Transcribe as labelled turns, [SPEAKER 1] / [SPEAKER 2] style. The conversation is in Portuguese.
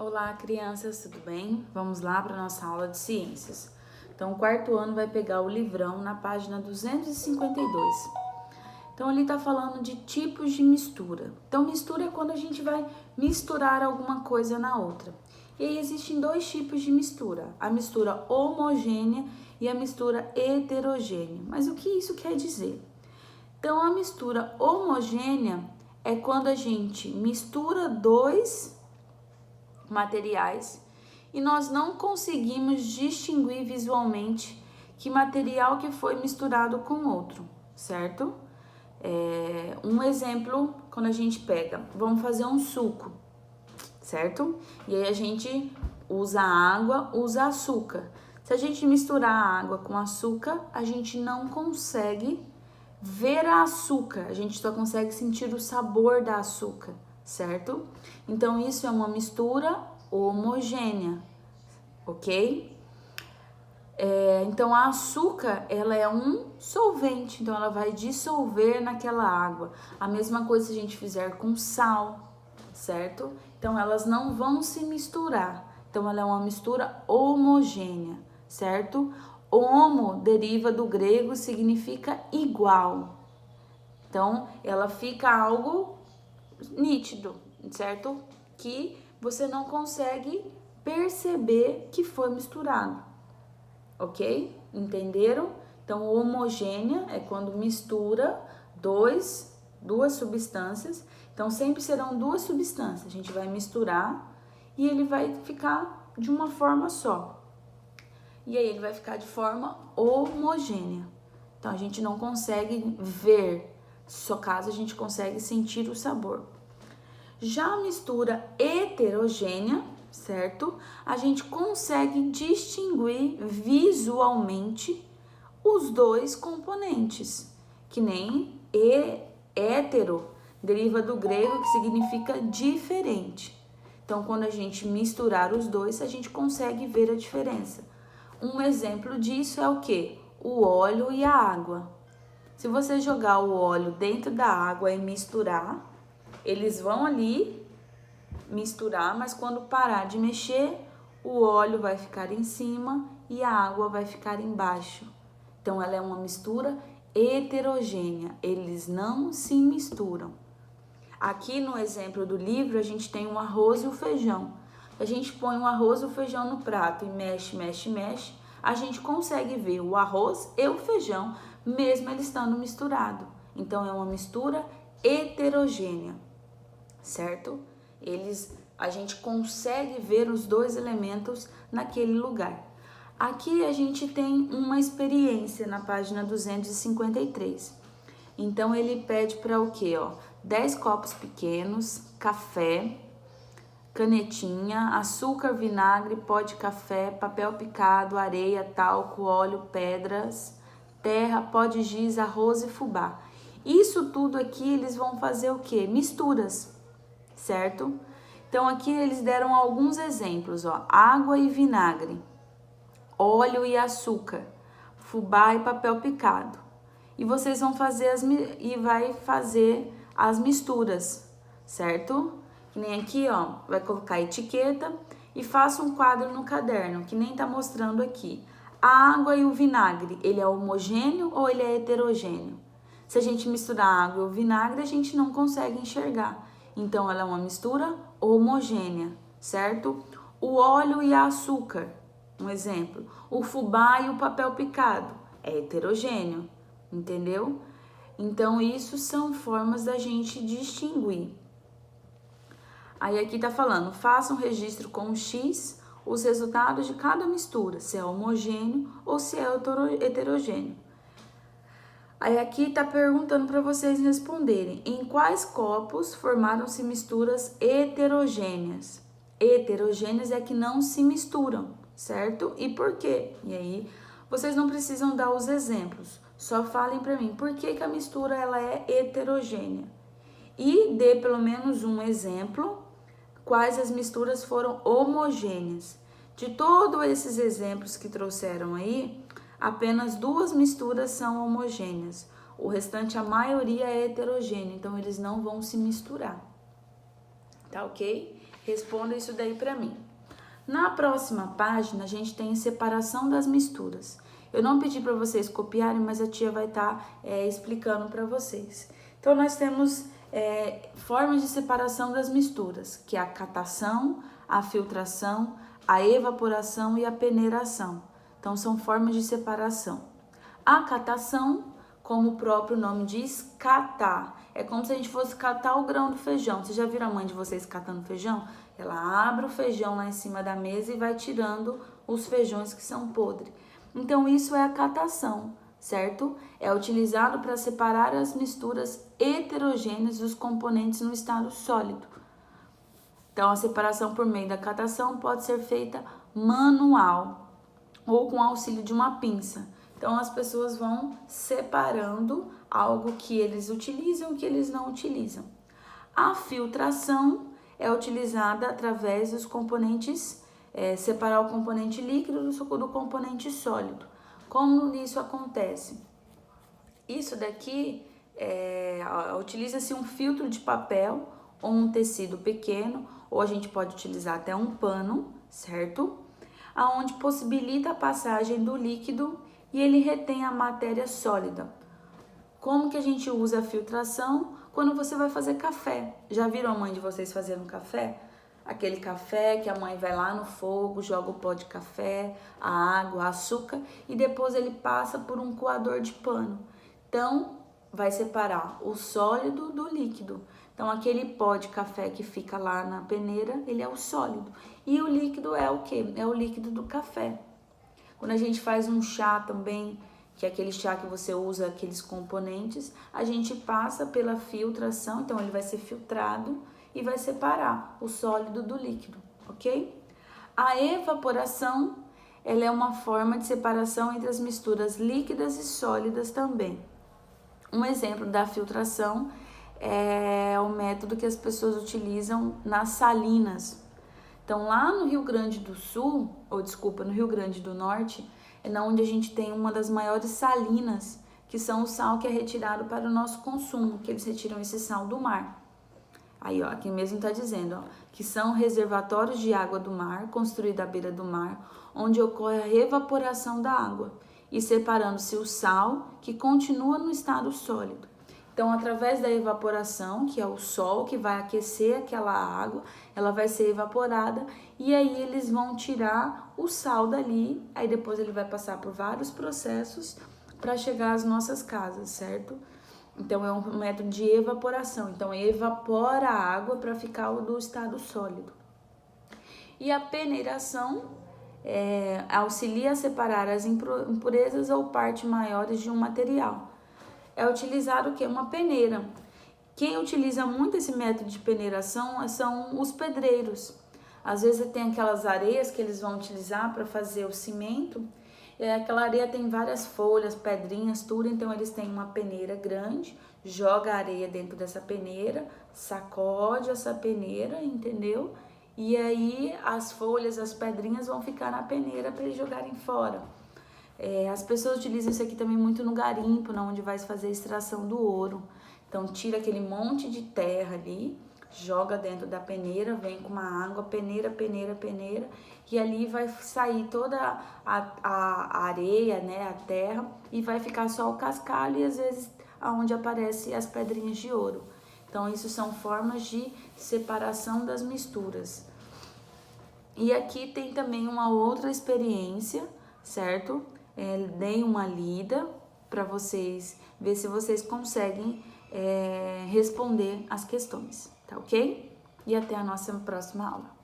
[SPEAKER 1] Olá, crianças, tudo bem? Vamos lá para a nossa aula de ciências. Então, o quarto ano vai pegar o livrão na página 252. Então, ali está falando de tipos de mistura. Então, mistura é quando a gente vai misturar alguma coisa na outra. E aí existem dois tipos de mistura: a mistura homogênea e a mistura heterogênea. Mas o que isso quer dizer? Então, a mistura homogênea é quando a gente mistura dois materiais e nós não conseguimos distinguir visualmente que material que foi misturado com outro, certo? Um exemplo, quando a gente pega, vamos fazer um suco, certo? E aí a gente usa água, usa açúcar. Se a gente misturar a água com açúcar, a gente não consegue ver a açúcar, a gente só consegue sentir o sabor da açúcar, certo? Então isso é uma mistura homogênea, ok? Então a açúcar, ela é um solvente, então ela vai dissolver naquela água. A mesma coisa se a gente fizer com sal, certo? Então elas não vão se misturar. Então ela é uma mistura homogênea, certo? Homo deriva do grego, significa igual. Então ela fica algo nítido, certo? Que você não consegue perceber que foi misturado, ok? Entenderam? Então, homogênea é quando mistura duas substâncias. Então, sempre serão duas substâncias. A gente vai misturar e ele vai ficar de uma forma só. E aí, ele vai ficar de forma homogênea. Então, a gente não consegue ver, só caso a gente consegue sentir o sabor. Já a mistura heterogênea, certo? A gente consegue distinguir visualmente os dois componentes, que nem hétero deriva do grego, que significa diferente. Então, quando a gente misturar os dois, a gente consegue ver a diferença. Um exemplo disso é o quê? O óleo e a água. Se você jogar o óleo dentro da água e misturar, eles vão ali misturar, mas quando parar de mexer, o óleo vai ficar em cima e a água vai ficar embaixo. Então ela é uma mistura heterogênea, eles não se misturam. Aqui no exemplo do livro a gente tem o arroz e o feijão. A gente põe o arroz e o feijão no prato e mexe, mexe, mexe, a gente consegue ver o arroz e o feijão, mesmo eles estando misturados. Então é uma mistura heterogênea, certo? A gente consegue ver os dois elementos naquele lugar. Aqui a gente tem uma experiência na página 253. Então ele pede para o quê? 10 copos pequenos, café, canetinha, açúcar, vinagre, pó de café, papel picado, areia, talco, óleo, pedras, terra, pó de giz, arroz e fubá. Isso tudo aqui eles vão fazer o quê? Misturas, certo? Então aqui eles deram alguns exemplos, água e vinagre, óleo e açúcar, fubá e papel picado. E vocês vão fazer as misturas, certo? Que nem aqui, vai colocar a etiqueta e faça um quadro no caderno, que nem tá mostrando aqui. A água e o vinagre, ele é homogêneo ou ele é heterogêneo? Se a gente misturar a água e o vinagre, a gente não consegue enxergar. Então, ela é uma mistura homogênea, certo? O óleo e a açúcar, um exemplo. O fubá e o papel picado, é heterogêneo, entendeu? Então, isso são formas da gente distinguir. Aí aqui tá falando, faça um registro com X os resultados de cada mistura, se é homogêneo ou se é heterogêneo. Aí aqui tá perguntando para vocês responderem, em quais copos formaram-se misturas heterogêneas? Heterogêneas é que não se misturam, certo? E por quê? E aí, vocês não precisam dar os exemplos, só falem para mim, por que a mistura ela é heterogênea? E dê pelo menos um exemplo, quais as misturas foram homogêneas. De todos esses exemplos que trouxeram aí, apenas 2 misturas são homogêneas. O restante, a maioria é heterogênea, então eles não vão se misturar. Tá ok? Responda isso daí para mim. Na próxima página, a gente tem separação das misturas. Eu não pedi para vocês copiarem, mas a tia vai estar explicando para vocês. Então, nós temos formas de separação das misturas, que é a catação, a filtração, a evaporação e a peneiração. Então, são formas de separação. A catação, como o próprio nome diz, catar. É como se a gente fosse catar o grão do feijão. Vocês já viram a mãe de vocês catando feijão? Ela abre o feijão lá em cima da mesa e vai tirando os feijões que são podres. Então, isso é a catação, certo? É utilizado para separar as misturas heterogêneas dos componentes no estado sólido. Então, a separação por meio da catação pode ser feita manual ou com auxílio de uma pinça. Então, as pessoas vão separando algo que eles utilizam e que eles não utilizam. A filtração é utilizada através dos componentes, separar o componente líquido do componente sólido. Como isso acontece? Isso daqui, utiliza-se um filtro de papel ou um tecido pequeno, ou a gente pode utilizar até um pano, certo? Aonde possibilita a passagem do líquido e ele retém a matéria sólida. Como que a gente usa a filtração? Quando você vai fazer café. Já viram a mãe de vocês fazendo café? Aquele café que a mãe vai lá no fogo, joga o pó de café, a água, o açúcar e depois ele passa por um coador de pano. Então, vai separar o sólido do líquido. Então, aquele pó de café que fica lá na peneira, ele é o sólido. E o líquido é o quê? É o líquido do café. Quando a gente faz um chá também, que é aquele chá que você usa aqueles componentes, a gente passa pela filtração, então ele vai ser filtrado e vai separar o sólido do líquido, ok? A evaporação, ela é uma forma de separação entre as misturas líquidas e sólidas também. Um exemplo da filtração é o método que as pessoas utilizam nas salinas. Então, lá no Rio Grande do Sul, no Rio Grande do Norte, é onde a gente tem uma das maiores salinas, que são o sal que é retirado para o nosso consumo, que eles retiram esse sal do mar. Aí, ó, aqui mesmo está dizendo, ó, que são reservatórios de água do mar, construídos à beira do mar, onde ocorre a evaporação da água, e separando-se o sal, que continua no estado sólido. Então, através da evaporação, que é o sol que vai aquecer aquela água, ela vai ser evaporada e aí eles vão tirar o sal dali, aí depois ele vai passar por vários processos para chegar às nossas casas, certo? Então, é um método de evaporação. Então, evapora a água para ficar do estado sólido. E a peneiração auxilia a separar as impurezas ou partes maiores de um material. É utilizado o quê? Uma peneira. Quem utiliza muito esse método de peneiração são os pedreiros. Às vezes tem aquelas areias que eles vão utilizar para fazer o cimento. Aquela areia tem várias folhas, pedrinhas, tudo. Então eles têm uma peneira grande, joga a areia dentro dessa peneira, sacode essa peneira, entendeu? E aí as folhas, as pedrinhas vão ficar na peneira para eles jogarem fora. As pessoas utilizam isso aqui também muito no garimpo, onde vai fazer a extração do ouro. Então, tira aquele monte de terra ali, joga dentro da peneira, vem com uma água, peneira, e ali vai sair toda a areia, né, a terra, e vai ficar só o cascalho e às vezes aonde aparecem as pedrinhas de ouro. Então, isso são formas de separação das misturas. E aqui tem também uma outra experiência, certo? Deem uma lida para vocês ver se vocês conseguem responder as questões, tá ok? E até a nossa próxima aula.